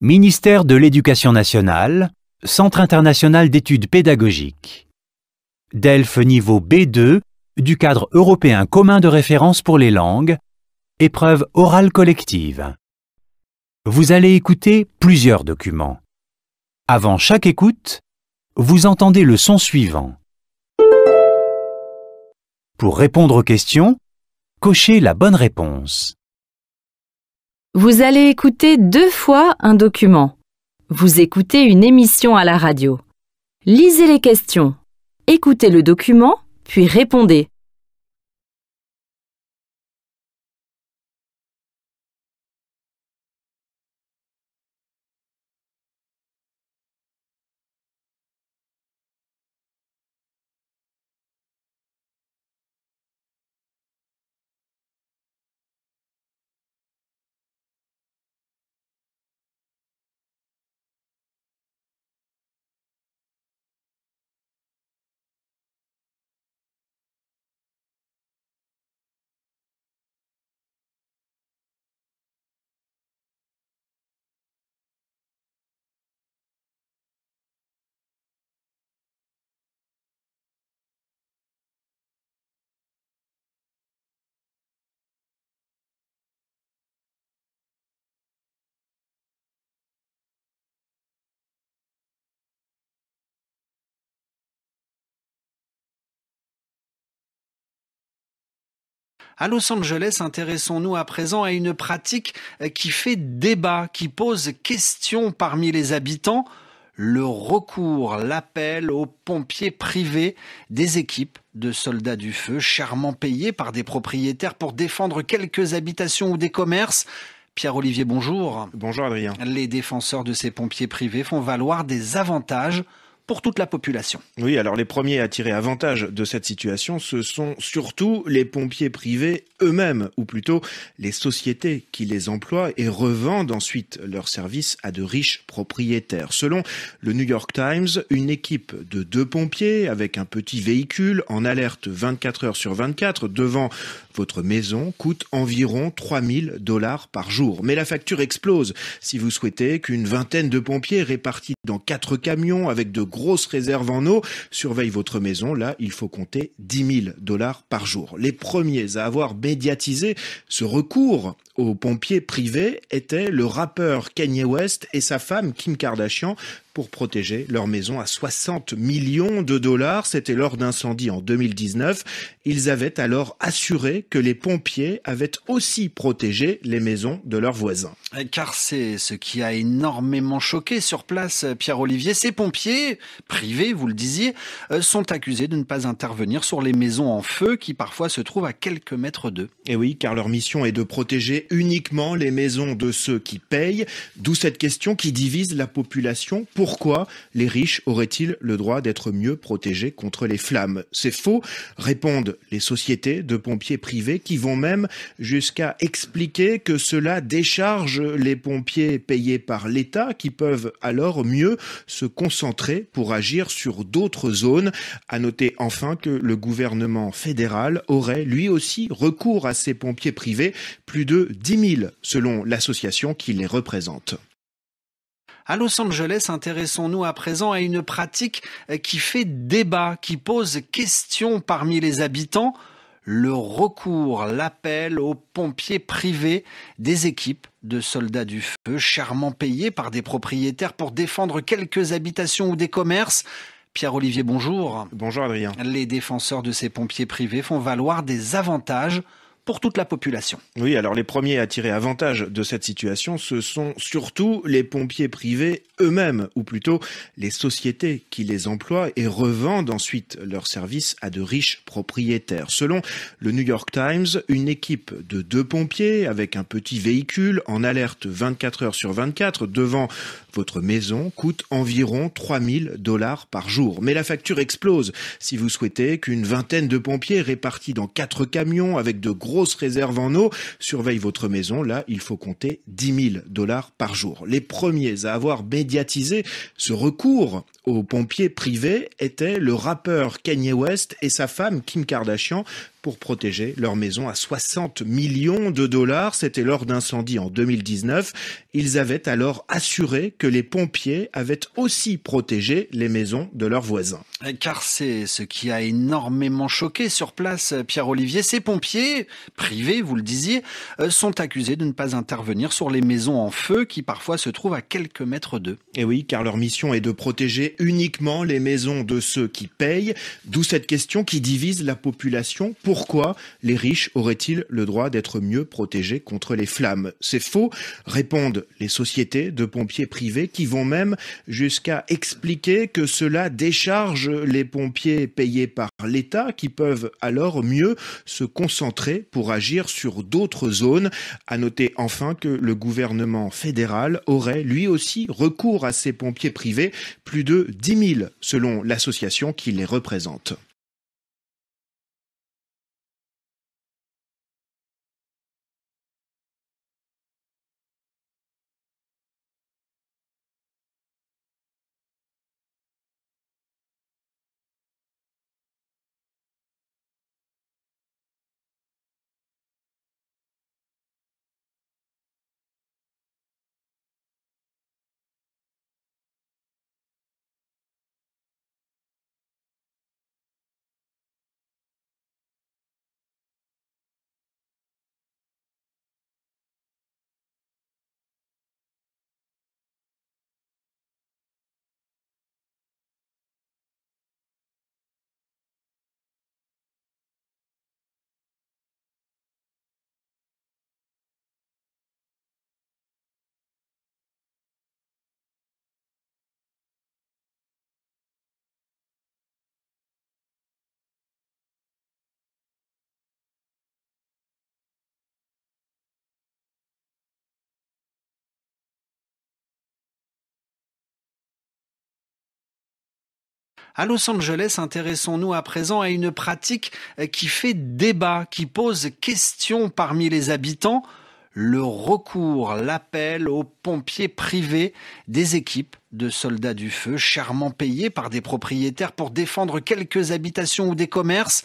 Ministère de l'Éducation nationale, Centre international d'études pédagogiques. DELF niveau B2 du cadre européen commun de référence pour les langues, épreuve orale collective. Vous allez écouter plusieurs documents. Avant chaque écoute, vous entendez le son suivant. Pour répondre aux questions, cochez la bonne réponse. Vous allez écouter 2 fois un document. Vous écoutez une émission à la radio. Lisez les questions. Écoutez le document, puis répondez. À Los Angeles, intéressons-nous à présent à une pratique qui fait débat, qui pose question parmi les habitants, le recours, l'appel aux pompiers privés, des équipes de soldats du feu chèrement payés par des propriétaires pour défendre quelques habitations ou des commerces. Pierre-Olivier, bonjour. Bonjour Adrien. Les défenseurs de ces pompiers privés font valoir des avantages pour toute la population. Oui, alors les premiers à tirer avantage de cette situation, ce sont surtout les pompiers privés eux-mêmes, ou plutôt les sociétés qui les emploient et revendent ensuite leurs services à de riches propriétaires. Selon le New York Times, une équipe de 2 pompiers avec un petit véhicule en alerte 24 heures sur 24 devant votre maison coûte environ $3 000 par jour. Mais la facture explose si vous souhaitez qu'une vingtaine de pompiers répartis dans 4 camions avec de grosses réserves en eau surveillent votre maison. Là, il faut compter $10 000 par jour. Les premiers à avoir médiatisé ce recours aux pompiers privés étaient le rappeur Kanye West et sa femme Kim Kardashian pour protéger leur maison à $60 millions. C'était lors d'incendie en 2019. Ils avaient alors assuré que les pompiers avaient aussi protégé les maisons de leurs voisins. Car c'est ce qui a énormément choqué sur place, Pierre-Olivier. Ces pompiers privés, vous le disiez, sont accusés de ne pas intervenir sur les maisons en feu qui parfois se trouvent à quelques mètres d'eux. Et oui, car leur mission est de protéger uniquement les maisons de ceux qui payent. D'où cette question qui divise la population. Pourquoi les riches auraient-ils le droit d'être mieux protégés contre les flammes? C'est faux, répondent les sociétés de pompiers privés qui vont même jusqu'à expliquer que cela décharge les pompiers payés par l'État qui peuvent alors mieux se concentrer pour agir sur d'autres zones. À noter enfin que le gouvernement fédéral aurait lui aussi recours à ces pompiers privés, plus de 10 000 selon l'association qui les représente. À Los Angeles, intéressons-nous à présent à une pratique qui fait débat, qui pose question parmi les habitants, le recours, l'appel aux pompiers privés, des équipes de soldats du feu chèrement payés par des propriétaires pour défendre quelques habitations ou des commerces. Pierre-Olivier, bonjour. Bonjour Adrien. Les défenseurs de ces pompiers privés font valoir des avantages pour toute la population. Oui, alors les premiers à tirer avantage de cette situation, ce sont surtout les pompiers privés eux-mêmes, ou plutôt les sociétés qui les emploient et revendent ensuite leurs services à de riches propriétaires. Selon le New York Times, une équipe de 2 pompiers avec un petit véhicule en alerte 24 heures sur 24 devant votre maison coûte environ $3 000 par jour. Mais la facture explose si vous souhaitez qu'une vingtaine de pompiers répartis dans 4 camions avec de grosses réserves en eau surveillent votre maison. Là, il faut compter $10 000 par jour. Les premiers à avoir médiatisé ce recours aux pompiers privés étaient le rappeur Kanye West et sa femme Kim Kardashian pour protéger leur maison à 60 millions de dollars. C'était lors d'incendies en 2019. Ils avaient alors assuré que les pompiers avaient aussi protégé les maisons de leurs voisins. Car c'est ce qui a énormément choqué sur place, Pierre-Olivier. Ces pompiers, privés, vous le disiez, sont accusés de ne pas intervenir sur les maisons en feu qui parfois se trouvent à quelques mètres d'eux. Et oui, car leur mission est de protéger uniquement les maisons de ceux qui payent. D'où cette question qui divise la population. Pourquoi les riches auraient-ils le droit d'être mieux protégés contre les flammes? C'est faux, répondent les sociétés de pompiers privés qui vont même jusqu'à expliquer que cela décharge les pompiers payés par l'État qui peuvent alors mieux se concentrer pour agir sur d'autres zones. À noter enfin que le gouvernement fédéral aurait lui aussi recours à ces pompiers privés, plus de 10 000 selon l'association qui les représente. À Los Angeles, intéressons-nous à présent à une pratique qui fait débat, qui pose question parmi les habitants, le recours, l'appel aux pompiers privés, des équipes de soldats du feu chèrement payés par des propriétaires pour défendre quelques habitations ou des commerces.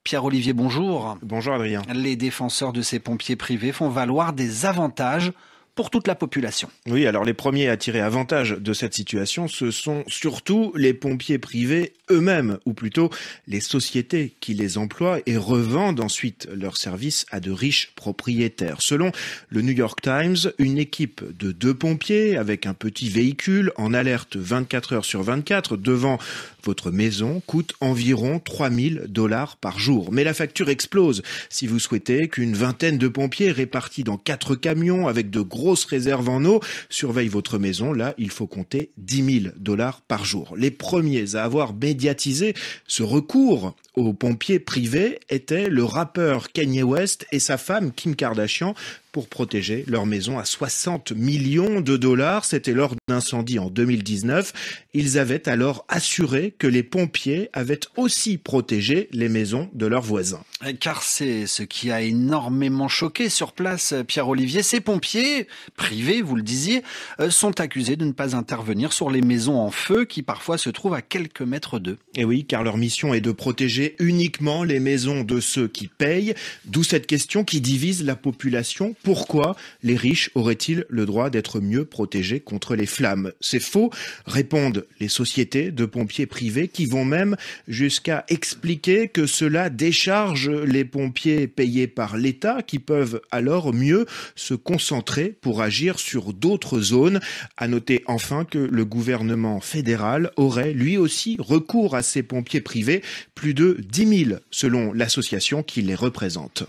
Pierre-Olivier, bonjour. Bonjour Adrien. Les défenseurs de ces pompiers privés font valoir des avantages pour toute la population. Oui, alors les premiers à tirer avantage de cette situation, ce sont surtout les pompiers privés eux-mêmes, ou plutôt les sociétés qui les emploient et revendent ensuite leurs services à de riches propriétaires. Selon le New York Times, une équipe de 2 pompiers avec un petit véhicule en alerte 24 heures sur 24 devant votre maison coûte environ 3 000 $ par jour. Mais la facture explose si vous souhaitez qu'une vingtaine de pompiers répartis dans 4 camions avec de grosses réserves en eau surveillent votre maison. Là, il faut compter 10 000 $ par jour. Les premiers à avoir médiatisé ce recours aux pompiers privés étaient le rappeur Kanye West et sa femme Kim Kardashian pour protéger leur maison à 60 millions de dollars. C'était lors d'incendies en 2019. Ils avaient alors assuré que les pompiers avaient aussi protégé les maisons de leurs voisins. Car c'est ce qui a énormément choqué sur place, Pierre-Olivier. Ces pompiers, privés, vous le disiez, sont accusés de ne pas intervenir sur les maisons en feu qui parfois se trouvent à quelques mètres d'eux. Et oui, car leur mission est de protéger uniquement les maisons de ceux qui payent. D'où cette question qui divise la population. Pourquoi les riches auraient-ils le droit d'être mieux protégés contre les flammes? C'est faux, répondent les sociétés de pompiers privés qui vont même jusqu'à expliquer que cela décharge les pompiers payés par l'État qui peuvent alors mieux se concentrer pour agir sur d'autres zones. À noter enfin que le gouvernement fédéral aurait lui aussi recours à ces pompiers privés, plus de 10 000 selon l'association qui les représente.